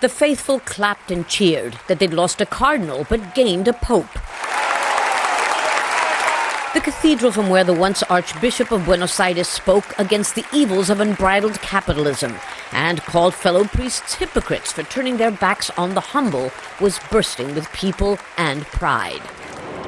The faithful clapped and cheered that they'd lost a cardinal but gained a pope. The cathedral from where the once Archbishop of Buenos Aires spoke against the evils of unbridled capitalism and called fellow priests hypocrites for turning their backs on the humble was bursting with people and pride.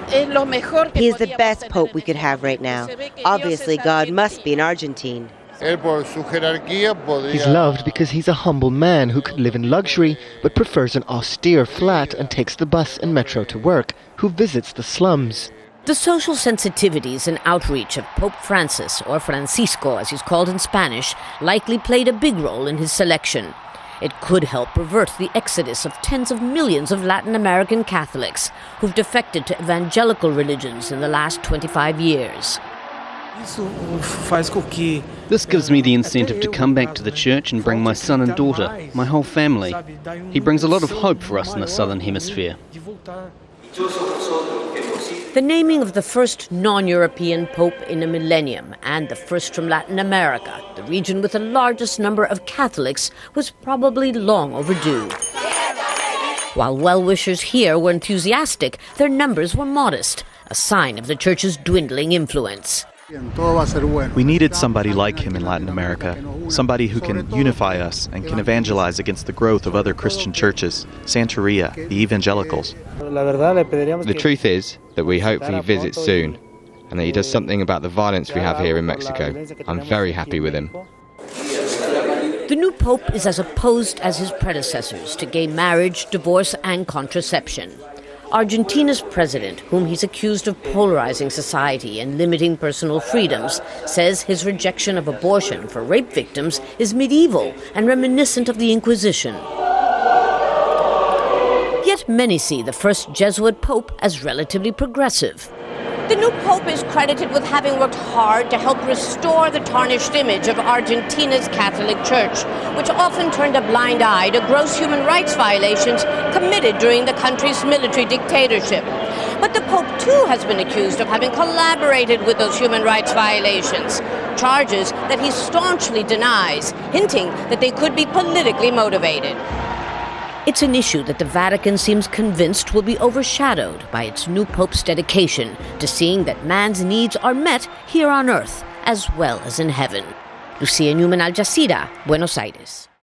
He is the best pope we could have right now. Obviously, God must be in Argentina. He's loved because he's a humble man who could live in luxury but prefers an austere flat and takes the bus and metro to work, who visits the slums. The social sensitivities and outreach of Pope Francis, or Francisco as he's called in Spanish, likely played a big role in his selection. It could help revert the exodus of tens of millions of Latin American Catholics who've defected to evangelical religions in the last 25 years. This gives me the incentive to come back to the church and bring my son and daughter, my whole family. He brings a lot of hope for us in the Southern Hemisphere. The naming of the first non-European pope in a millennium and the first from Latin America, the region with the largest number of Catholics, was probably long overdue. While well-wishers here were enthusiastic, their numbers were modest, a sign of the church's dwindling influence. We needed somebody like him in Latin America, somebody who can unify us and can evangelize against the growth of other Christian churches, Santeria, the evangelicals. The truth is that we hope he visits soon and that he does something about the violence we have here in Mexico. I'm very happy with him. The new pope is as opposed as his predecessors to gay marriage, divorce, and contraception. Argentina's president, whom he's accused of polarizing society and limiting personal freedoms, says his rejection of abortion for rape victims is medieval and reminiscent of the Inquisition. Yet many see the first Jesuit pope as relatively progressive. The new pope is credited with having worked hard to help restore the tarnished image of Argentina's Catholic Church, which often turned a blind eye to gross human rights violations committed during the country's military dictatorship. But the Pope, too, has been accused of having collaborated with those human rights violations, charges that he staunchly denies, hinting that they could be politically motivated. It's an issue that the Vatican seems convinced will be overshadowed by its new pope's dedication to seeing that man's needs are met here on earth as well as in heaven. Lucia, Newman, Jazeera, Buenos Aires.